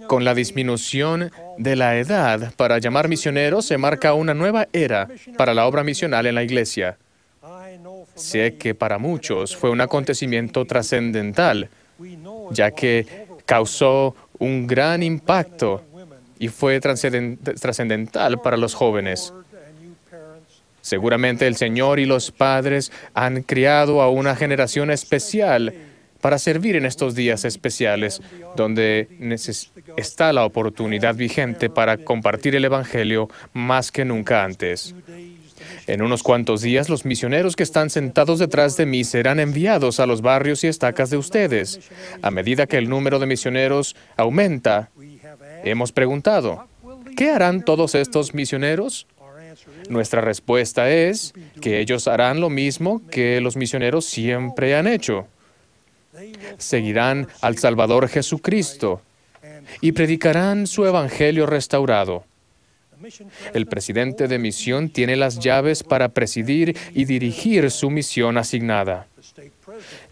Con la disminución de la edad para llamar misioneros, se marca una nueva era para la obra misional en la Iglesia. Sé que para muchos fue un acontecimiento trascendental, ya que causó un gran impacto y fue trascendental para los jóvenes. Seguramente el Señor y los padres han criado a una generación especial para servir en estos días especiales, donde está la oportunidad vigente para compartir el Evangelio más que nunca antes. En unos cuantos días, los misioneros que están sentados detrás de mí serán enviados a los barrios y estacas de ustedes. A medida que el número de misioneros aumenta, hemos preguntado, ¿qué harán todos estos misioneros? Nuestra respuesta es que ellos harán lo mismo que los misioneros siempre han hecho. Seguirán al Salvador Jesucristo y predicarán su evangelio restaurado. El presidente de misión tiene las llaves para presidir y dirigir su misión asignada.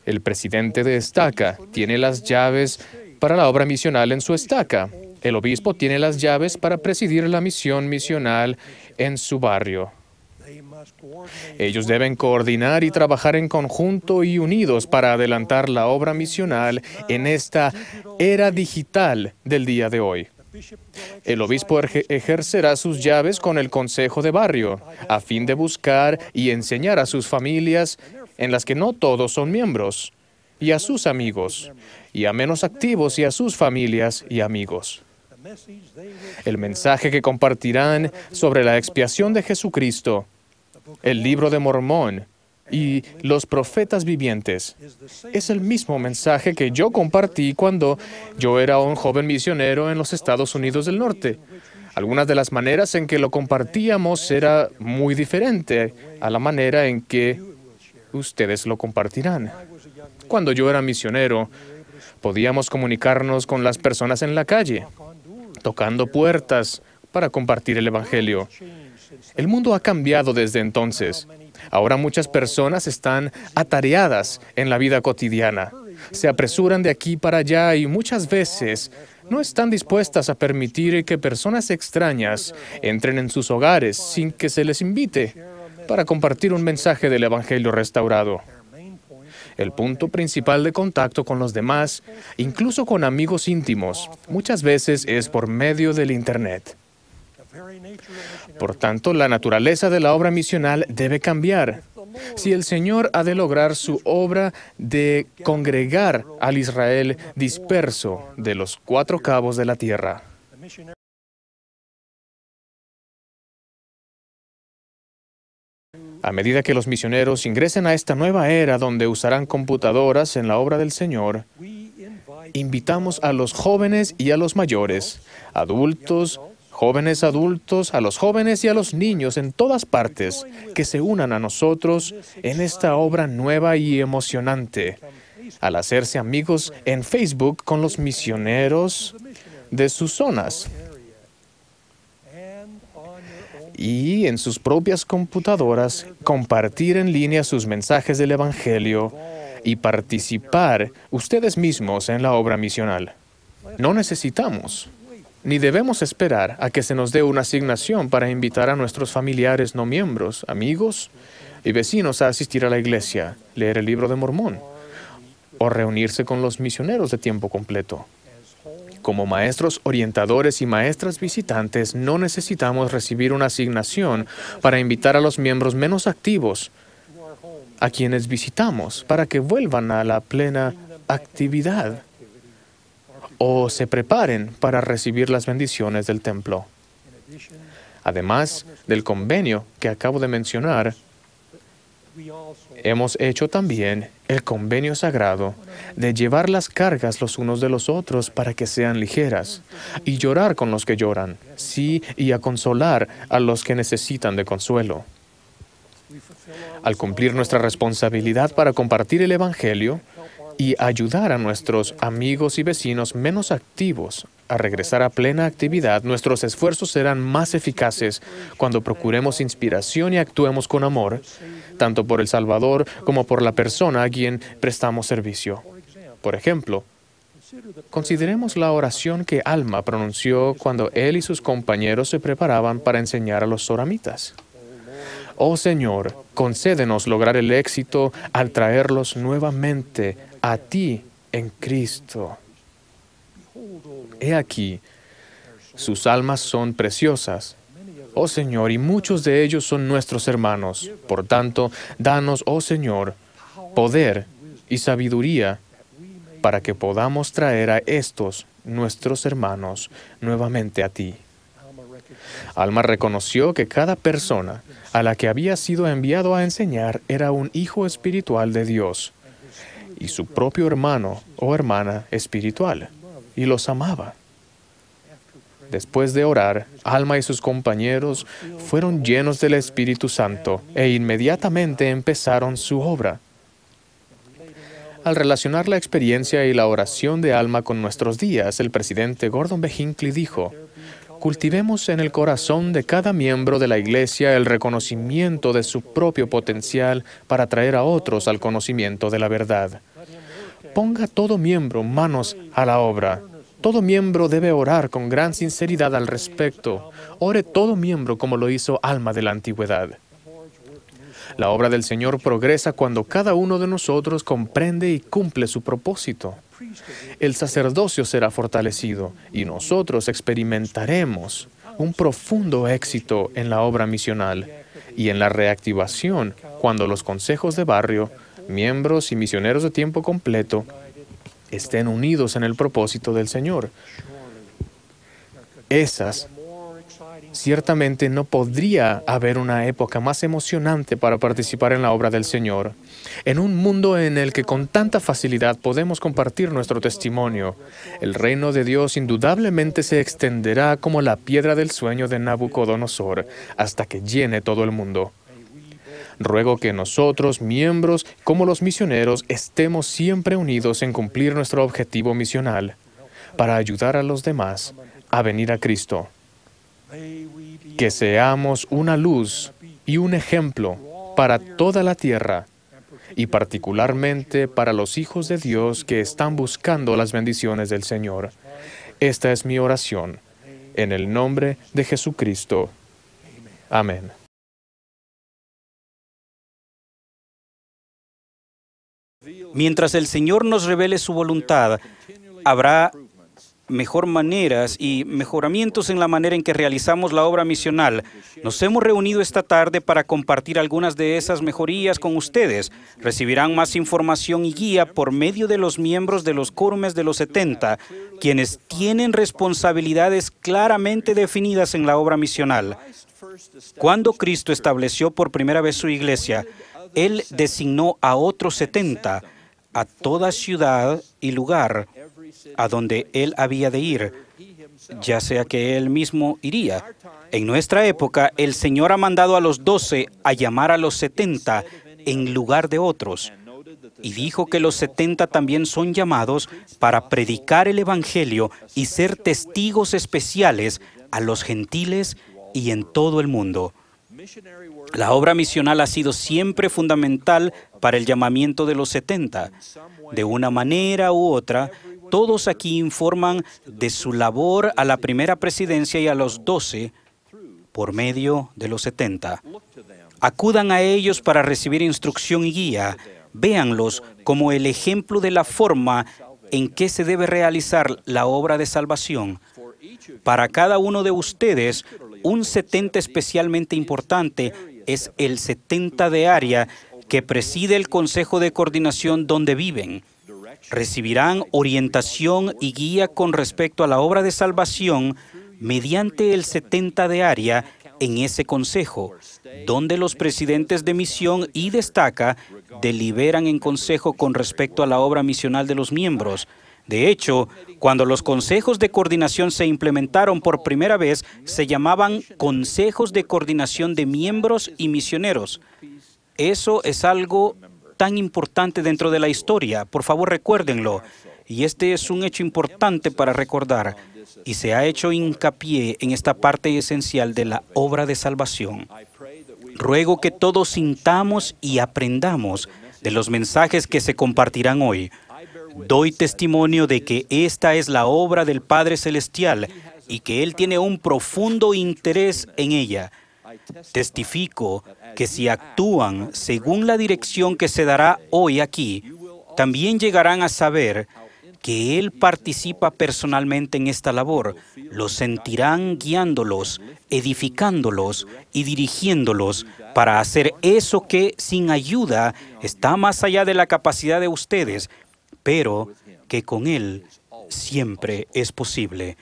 El presidente de estaca tiene las llaves para la obra misional en su estaca. El obispo tiene las llaves para presidir la misión misional en su barrio. Ellos deben coordinar y trabajar en conjunto y unidos para adelantar la obra misional en esta era digital del día de hoy. El obispo ejercerá sus llaves con el consejo de barrio, a fin de buscar y enseñar a sus familias, en las que no todos son miembros, y a sus amigos, y a menos activos y a sus familias y amigos. El mensaje que compartirán sobre la expiación de Jesucristo, el libro de Mormón y los profetas vivientes, es el mismo mensaje que yo compartí cuando yo era un joven misionero en los Estados Unidos del Norte. Algunas de las maneras en que lo compartíamos era muy diferente a la manera en que ustedes lo compartirán. Cuando yo era misionero, podíamos comunicarnos con las personas en la calle, tocando puertas para compartir el Evangelio. El mundo ha cambiado desde entonces. Ahora muchas personas están atareadas en la vida cotidiana. Se apresuran de aquí para allá y muchas veces no están dispuestas a permitir que personas extrañas entren en sus hogares sin que se les invite para compartir un mensaje del Evangelio restaurado. El punto principal de contacto con los demás, incluso con amigos íntimos, muchas veces es por medio del Internet. Por tanto, la naturaleza de la obra misional debe cambiar. Si el Señor ha de lograr su obra de congregar al Israel disperso de los 4 cabos de la tierra. A medida que los misioneros ingresen a esta nueva era donde usarán computadoras en la obra del Señor, invitamos a los jóvenes y a los mayores, adultos, jóvenes adultos, a los jóvenes y a los niños en todas partes, que se unan a nosotros en esta obra nueva y emocionante, al hacerse amigos en Facebook con los misioneros de sus zonas y en sus propias computadoras compartir en línea sus mensajes del Evangelio y participar ustedes mismos en la obra misional. No necesitamos ni debemos esperar a que se nos dé una asignación para invitar a nuestros familiares no miembros, amigos y vecinos a asistir a la iglesia, leer el libro de Mormón o reunirse con los misioneros de tiempo completo. Como maestros orientadores y maestras visitantes, no necesitamos recibir una asignación para invitar a los miembros menos activos, a quienes visitamos, para que vuelvan a la plena actividad o se preparen para recibir las bendiciones del templo. Además del convenio que acabo de mencionar, hemos hecho también el convenio sagrado de llevar las cargas los unos de los otros para que sean ligeras, y llorar con los que lloran, sí, y a consolar a los que necesitan de consuelo. Al cumplir nuestra responsabilidad para compartir el Evangelio y ayudar a nuestros amigos y vecinos menos activos a regresar a plena actividad, nuestros esfuerzos serán más eficaces cuando procuremos inspiración y actuemos con amor, tanto por el Salvador como por la persona a quien prestamos servicio. Por ejemplo, Consideremos la oración que Alma pronunció cuando él y sus compañeros se preparaban para enseñar a los soramitas. Oh Señor, concédenos lograr el éxito al traerlos nuevamente a ti en Cristo. He aquí, sus almas son preciosas, oh Señor, y muchos de ellos son nuestros hermanos. Por tanto, danos, oh Señor, poder y sabiduría para que podamos traer a estos, nuestros hermanos, nuevamente a ti. Alma reconoció que cada persona a la que había sido enviado a enseñar era un hijo espiritual de Dios y su propio hermano o hermana espiritual, y los amaba. Después de orar, Alma y sus compañeros fueron llenos del Espíritu Santo e inmediatamente empezaron su obra. Al relacionar la experiencia y la oración de Alma con nuestros días, el presidente Gordon B. Hinckley dijo: cultivemos en el corazón de cada miembro de la Iglesia el reconocimiento de su propio potencial para traer a otros al conocimiento de la verdad. Ponga todo miembro manos a la obra. Todo miembro debe orar con gran sinceridad al respecto. Ore todo miembro como lo hizo Alma de la antigüedad. La obra del Señor progresa cuando cada uno de nosotros comprende y cumple su propósito. El sacerdocio será fortalecido y nosotros experimentaremos un profundo éxito en la obra misional y en la reactivación cuando los consejos de barrio, miembros y misioneros de tiempo completo estén unidos en el propósito del Señor. Ciertamente no podría haber una época más emocionante para participar en la obra del Señor. En un mundo en el que con tanta facilidad podemos compartir nuestro testimonio, el reino de Dios indudablemente se extenderá como la piedra del sueño de Nabucodonosor hasta que llene todo el mundo. Ruego que nosotros, miembros, como los misioneros, estemos siempre unidos en cumplir nuestro objetivo misional para ayudar a los demás a venir a Cristo. Que seamos una luz y un ejemplo para toda la tierra y particularmente para los hijos de Dios que están buscando las bendiciones del Señor. Esta es mi oración, en el nombre de Jesucristo. Amén. Mientras el Señor nos revele su voluntad, habrá maneras y mejoramientos en la manera en que realizamos la obra misional. Nos hemos reunido esta tarde para compartir algunas de esas mejorías con ustedes. Recibirán más información y guía por medio de los miembros de los quórumes de los 70, quienes tienen responsabilidades claramente definidas en la obra misional. Cuando Cristo estableció por primera vez su iglesia, Él designó a otros 70 a toda ciudad y lugar a donde Él había de ir, ya sea que Él mismo iría. En nuestra época, el Señor ha mandado a los 12 a llamar a los 70 en lugar de otros. Y dijo que los 70 también son llamados para predicar el Evangelio y ser testigos especiales a los gentiles y en todo el mundo. La obra misional ha sido siempre fundamental para el llamamiento de los 70. De una manera u otra, todos aquí informan de su labor a la primera presidencia y a los 12 por medio de los 70. Acudan a ellos para recibir instrucción y guía. Véanlos como el ejemplo de la forma en que se debe realizar la obra de salvación. Para cada uno de ustedes, un 70 especialmente importante es el 70 de área que preside el Consejo de Coordinación donde viven. Recibirán orientación y guía con respecto a la obra de salvación mediante el 70 de área en ese consejo, donde los presidentes de misión y destaca deliberan en consejo con respecto a la obra misional de los miembros. De hecho, cuando los consejos de coordinación se implementaron por primera vez, se llamaban consejos de coordinación de miembros y misioneros. Eso es algo tan importante dentro de la historia. Por favor, recuérdenlo. Y este es un hecho importante para recordar. Y se ha hecho hincapié en esta parte esencial de la obra de salvación. Ruego que todos sintamos y aprendamos de los mensajes que se compartirán hoy. Doy testimonio de que esta es la obra del Padre Celestial y que Él tiene un profundo interés en ella. Testifico que si actúan según la dirección que se dará hoy aquí, también llegarán a saber que Él participa personalmente en esta labor. Los sentirán guiándolos, edificándolos y dirigiéndolos para hacer eso que, sin ayuda, está más allá de la capacidad de ustedes, pero que con Él siempre es posible.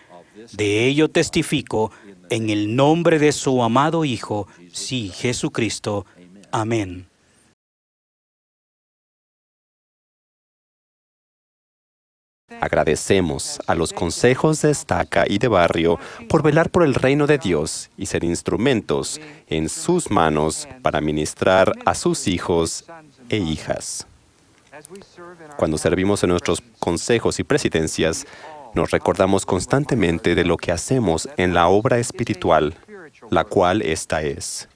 De ello testifico en el nombre de su amado Hijo, sí, Jesucristo. Amén. Agradecemos a los consejos de Estaca y de Barrio por velar por el reino de Dios y ser instrumentos en sus manos para ministrar a sus hijos e hijas. Cuando servimos en nuestros consejos y presidencias, nos recordamos constantemente de lo que hacemos en la obra espiritual, la cual esta es.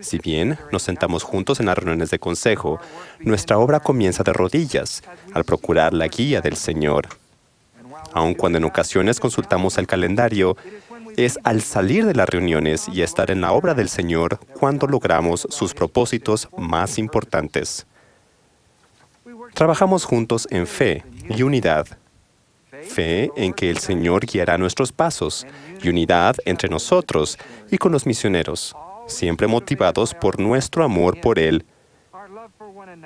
Si bien nos sentamos juntos en las reuniones de consejo, nuestra obra comienza de rodillas, al procurar la guía del Señor. Aun cuando en ocasiones consultamos el calendario, es al salir de las reuniones y estar en la obra del Señor cuando logramos sus propósitos más importantes. Trabajamos juntos en fe y unidad. Fe en que el Señor guiará nuestros pasos, y unidad entre nosotros y con los misioneros, siempre motivados por nuestro amor por Él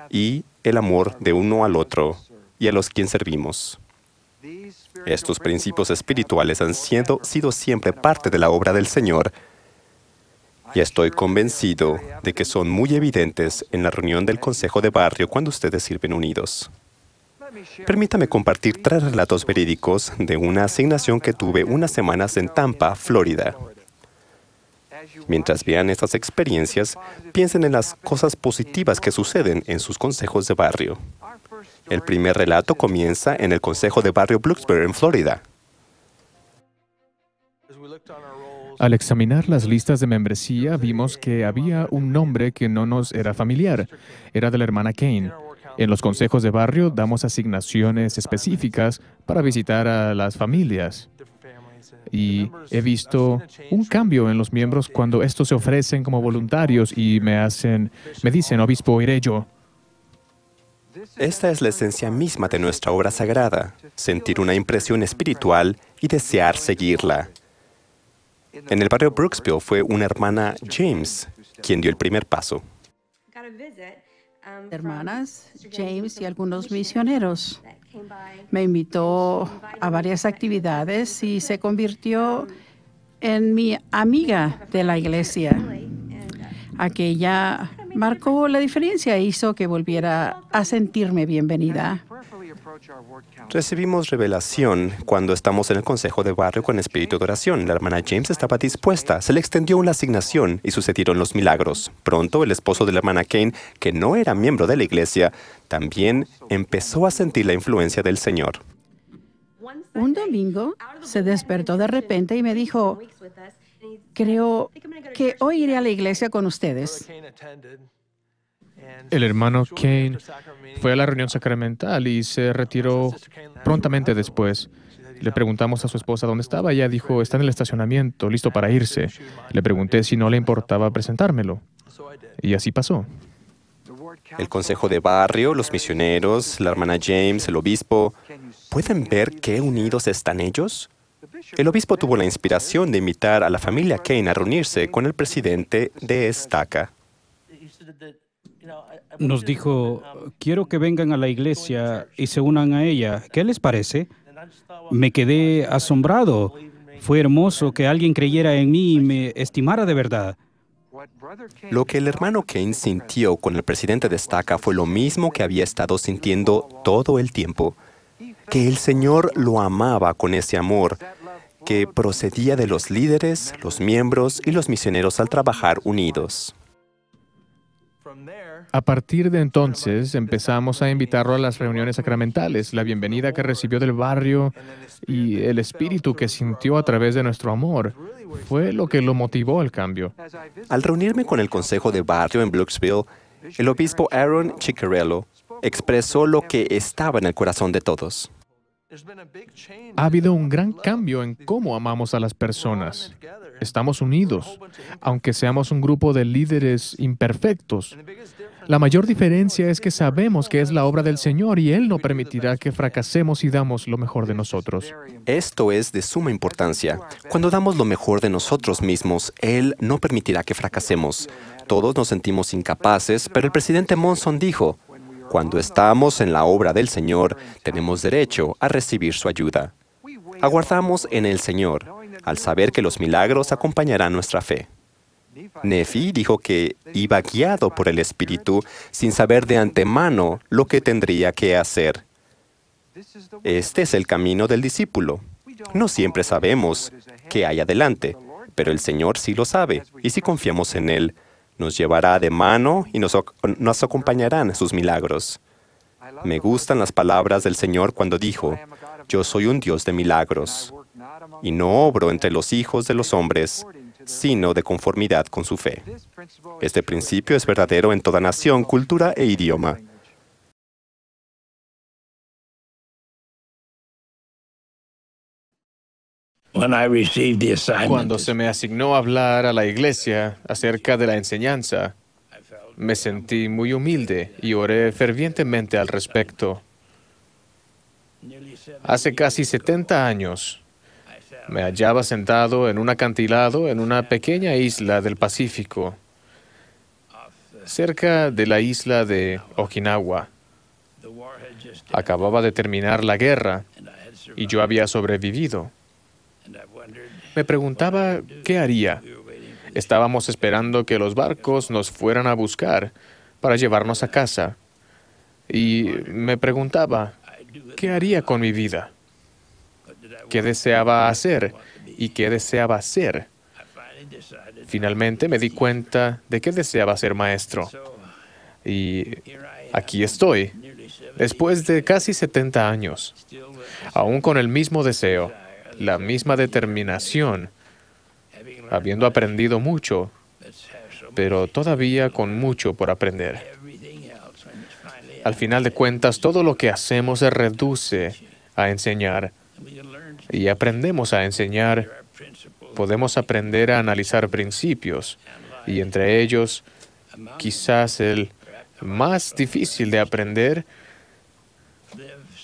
y el amor de uno al otro y a los quien servimos. Estos principios espirituales han sido siempre parte de la obra del Señor, y estoy convencido de que son muy evidentes en la reunión del Consejo de Barrio cuando ustedes sirven unidos. Permítame compartir 3 relatos verídicos de una asignación que tuve unas semanas en Tampa, Florida. Mientras vean estas experiencias, piensen en las cosas positivas que suceden en sus consejos de barrio. El primer relato comienza en el Consejo de Barrio Brooksburg, en Florida. Al examinar las listas de membresía, vimos que había un nombre que no nos era familiar. Era de la hermana Kane. En los consejos de barrio damos asignaciones específicas para visitar a las familias. Y he visto un cambio en los miembros cuando estos se ofrecen como voluntarios y me dicen, obispo, iré yo. Esta es la esencia misma de nuestra obra sagrada, sentir una impresión espiritual y desear seguirla. En el barrio Brooksville fue una hermana James quien dio el primer paso. Hermanas, James y algunos misioneros. Me invitó a varias actividades y se convirtió en mi amiga de la iglesia. Aquella marcó la diferencia e hizo que volviera a sentirme bienvenida. Recibimos revelación cuando estamos en el consejo de barrio con espíritu de oración. La hermana James estaba dispuesta, se le extendió una asignación y sucedieron los milagros. Pronto, el esposo de la hermana Kane, que no era miembro de la iglesia, también empezó a sentir la influencia del Señor. Un domingo se despertó de repente y me dijo, creo que hoy iré a la iglesia con ustedes. El hermano Kane fue a la reunión sacramental y se retiró prontamente después. Le preguntamos a su esposa dónde estaba. Ella dijo, está en el estacionamiento, listo para irse. Le pregunté si no le importaba presentármelo. Y así pasó. El consejo de barrio, los misioneros, la hermana James, el obispo, ¿pueden ver qué unidos están ellos? El obispo tuvo la inspiración de invitar a la familia Kane a reunirse con el presidente de Estaca. Nos dijo, quiero que vengan a la iglesia y se unan a ella. ¿Qué les parece? Me quedé asombrado. Fue hermoso que alguien creyera en mí y me estimara de verdad. Lo que el hermano Kane sintió con el presidente de Estaca fue lo mismo que había estado sintiendo todo el tiempo. Que el Señor lo amaba con ese amor que procedía de los líderes, los miembros y los misioneros al trabajar unidos. A partir de entonces empezamos a invitarlo a las reuniones sacramentales. La bienvenida que recibió del barrio y el espíritu que sintió a través de nuestro amor fue lo que lo motivó al cambio. Al reunirme con el consejo de barrio en Brooksville, el obispo Aaron Ciccarello expresó lo que estaba en el corazón de todos. Ha habido un gran cambio en cómo amamos a las personas. Estamos unidos, aunque seamos un grupo de líderes imperfectos. La mayor diferencia es que sabemos que es la obra del Señor y Él no permitirá que fracasemos si damos lo mejor de nosotros. Esto es de suma importancia. Cuando damos lo mejor de nosotros mismos, Él no permitirá que fracasemos. Todos nos sentimos incapaces, pero el presidente Monson dijo, cuando estamos en la obra del Señor, tenemos derecho a recibir su ayuda. Aguardamos en el Señor, al saber que los milagros acompañarán nuestra fe. Nefi dijo que iba guiado por el Espíritu sin saber de antemano lo que tendría que hacer. Este es el camino del discípulo. No siempre sabemos qué hay adelante, pero el Señor sí lo sabe, y si confiamos en Él, nos llevará de mano y nos acompañarán sus milagros. Me gustan las palabras del Señor cuando dijo, «Yo soy un Dios de milagros, y no obro entre los hijos de los hombres, sino de conformidad con su fe». Este principio es verdadero en toda nación, cultura e idioma. Cuando se me asignó hablar a la iglesia acerca de la enseñanza, me sentí muy humilde y oré fervientemente al respecto. Hace casi 70 años, me hallaba sentado en un acantilado en una pequeña isla del Pacífico, cerca de la isla de Okinawa. Acababa de terminar la guerra y yo había sobrevivido. Me preguntaba qué haría. Estábamos esperando que los barcos nos fueran a buscar para llevarnos a casa. Y me preguntaba, ¿qué haría con mi vida? ¿Qué deseaba hacer y qué deseaba ser? Finalmente me di cuenta de que deseaba ser maestro. Y aquí estoy, después de casi 70 años, aún con el mismo deseo, la misma determinación, habiendo aprendido mucho, pero todavía con mucho por aprender. Al final de cuentas, todo lo que hacemos se reduce a enseñar. Y aprendemos a enseñar, podemos aprender a analizar principios, y entre ellos, quizás el más difícil de aprender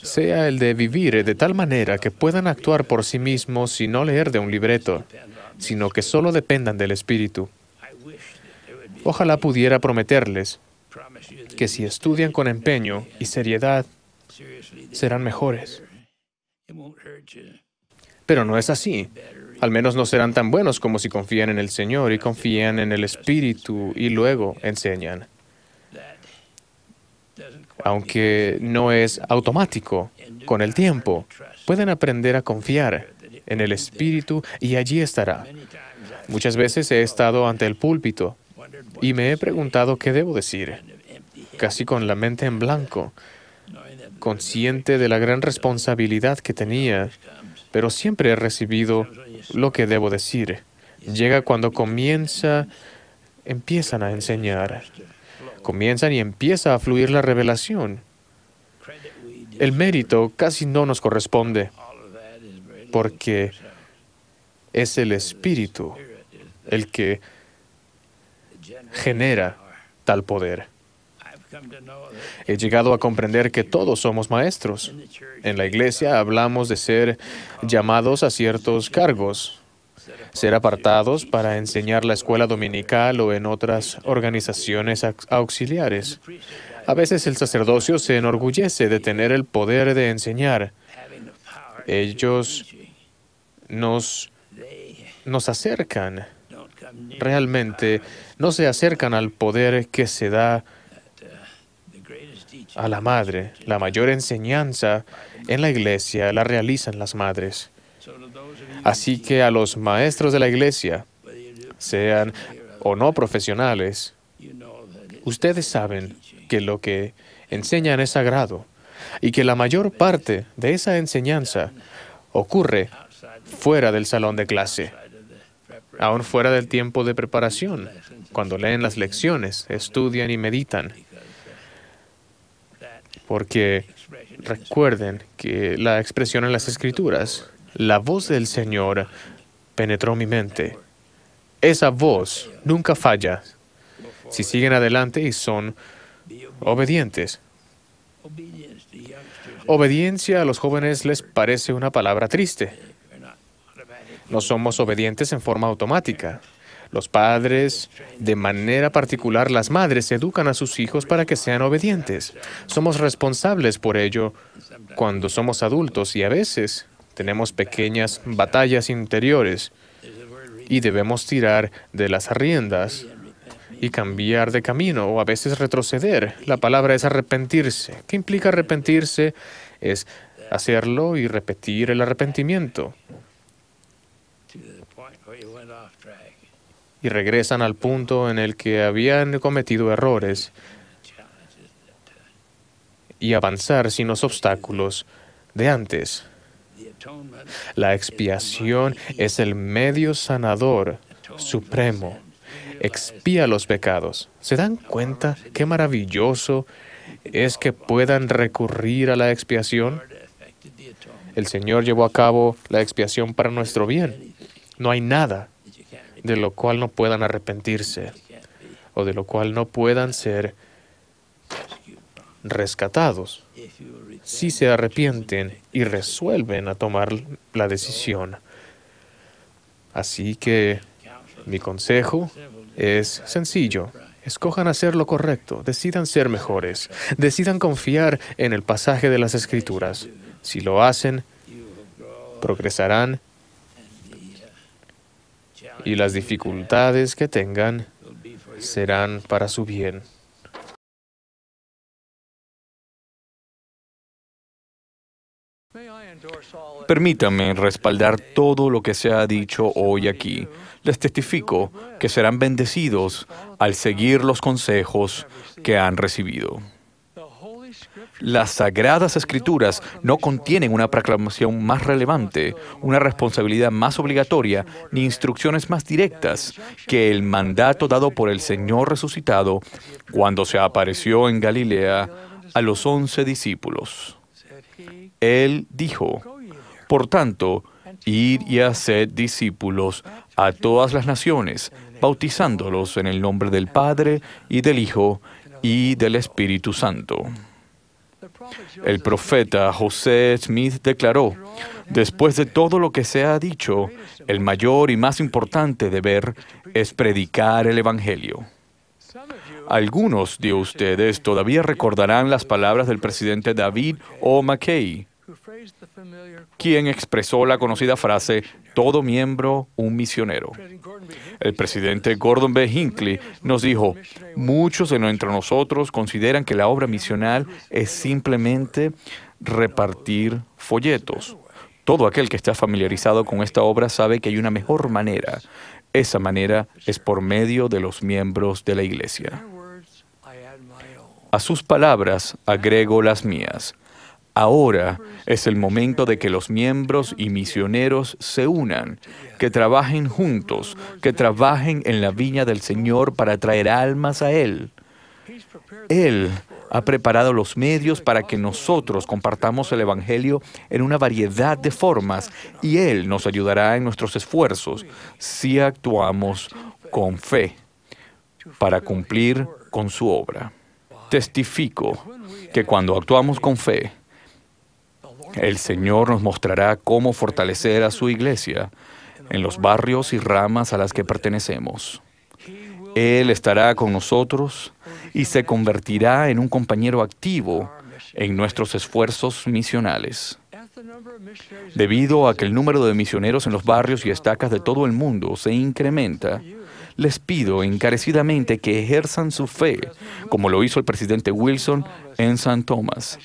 sea el de vivir de tal manera que puedan actuar por sí mismos y no leer de un libreto, sino que solo dependan del Espíritu. Ojalá pudiera prometerles que si estudian con empeño y seriedad, serán mejores. Pero no es así. Al menos no serán tan buenos como si confían en el Señor y confían en el Espíritu y luego enseñan. Aunque no es automático, con el tiempo pueden aprender a confiar en el Espíritu y allí estará. Muchas veces he estado ante el púlpito y me he preguntado qué debo decir, casi con la mente en blanco, consciente de la gran responsabilidad que tenía, pero siempre he recibido lo que debo decir. Llega cuando empiezan a enseñar. Comienzan y empieza a fluir la revelación. El mérito casi no nos corresponde, porque es el Espíritu el que genera tal poder. He llegado a comprender que todos somos maestros. En la iglesia hablamos de ser llamados a ciertos cargos, ser apartados para enseñar la escuela dominical o en otras organizaciones auxiliares. A veces el sacerdocio se enorgullece de tener el poder de enseñar. Ellos nos acercan. Realmente no se acercan al poder que se da a la madre. La mayor enseñanza en la iglesia la realizan las madres. Así que a los maestros de la iglesia, sean o no profesionales, ustedes saben que lo que enseñan es sagrado y que la mayor parte de esa enseñanza ocurre fuera del salón de clase, aún fuera del tiempo de preparación, cuando leen las lecciones, estudian y meditan. Porque recuerden que la expresión en las Escrituras, la voz del Señor penetró mi mente. Esa voz nunca falla si siguen adelante y son obedientes. Obediencia a los jóvenes les parece una palabra triste. No somos obedientes en forma automática. Los padres, de manera particular las madres, educan a sus hijos para que sean obedientes. Somos responsables por ello cuando somos adultos y a veces tenemos pequeñas batallas interiores y debemos tirar de las riendas y cambiar de camino o a veces retroceder. La palabra es arrepentirse. ¿Qué implica arrepentirse? Es hacerlo y repetir el arrepentimiento. Y regresan al punto en el que habían cometido errores y avanzar sin los obstáculos de antes. La expiación es el medio sanador supremo. Expía los pecados. ¿Se dan cuenta qué maravilloso es que puedan recurrir a la expiación? El Señor llevó a cabo la expiación para nuestro bien. No hay nada de lo cual no puedan arrepentirse o de lo cual no puedan ser rescatados si se arrepienten y resuelven a tomar la decisión. Así que mi consejo es sencillo. Escojan hacer lo correcto, decidan ser mejores, decidan confiar en el pasaje de las Escrituras. Si lo hacen, progresarán y las dificultades que tengan serán para su bien. Permítanme respaldar todo lo que se ha dicho hoy aquí. Les testifico que serán bendecidos al seguir los consejos que han recibido. Las Sagradas Escrituras no contienen una proclamación más relevante, una responsabilidad más obligatoria, ni instrucciones más directas que el mandato dado por el Señor resucitado cuando se apareció en Galilea a los 11 discípulos. Él dijo: por tanto, id y haced discípulos a todas las naciones, bautizándolos en el nombre del Padre, y del Hijo, y del Espíritu Santo. El profeta José Smith declaró: después de todo lo que se ha dicho, el mayor y más importante deber es predicar el Evangelio. Algunos de ustedes todavía recordarán las palabras del presidente David O. McKay, quien expresó la conocida frase: todo miembro, un misionero. El presidente Gordon B. Hinckley nos dijo: muchos de entre nosotros consideran que la obra misional es simplemente repartir folletos. Todo aquel que está familiarizado con esta obra sabe que hay una mejor manera. Esa manera es por medio de los miembros de la iglesia. A sus palabras agrego las mías. Ahora es el momento de que los miembros y misioneros se unan, que trabajen juntos, que trabajen en la viña del Señor para traer almas a Él. Él ha preparado los medios para que nosotros compartamos el Evangelio en una variedad de formas y Él nos ayudará en nuestros esfuerzos si actuamos con fe para cumplir con su obra. Testifico que cuando actuamos con fe, el Señor nos mostrará cómo fortalecer a su iglesia en los barrios y ramas a las que pertenecemos. Él estará con nosotros y se convertirá en un compañero activo en nuestros esfuerzos misionales. Debido a que el número de misioneros en los barrios y estacas de todo el mundo se incrementa, les pido encarecidamente que ejerzan su fe, como lo hizo el presidente Wilson en St. Thomas.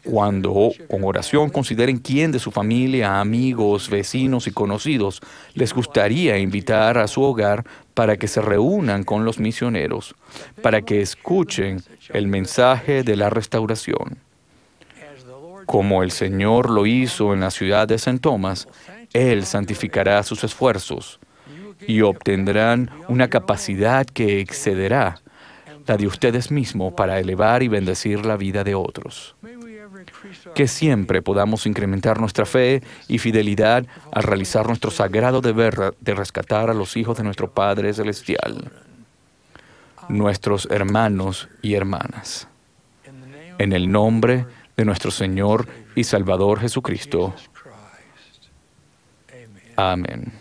Cuando con oración consideren quién de su familia, amigos, vecinos y conocidos les gustaría invitar a su hogar para que se reúnan con los misioneros, para que escuchen el mensaje de la restauración. Como el Señor lo hizo en la ciudad de St. Thomas, Él santificará sus esfuerzos y obtendrán una capacidad que excederá la de ustedes mismos para elevar y bendecir la vida de otros. Que siempre podamos incrementar nuestra fe y fidelidad al realizar nuestro sagrado deber de rescatar a los hijos de nuestro Padre Celestial, nuestros hermanos y hermanas. En el nombre de nuestro Señor y Salvador Jesucristo. Amén.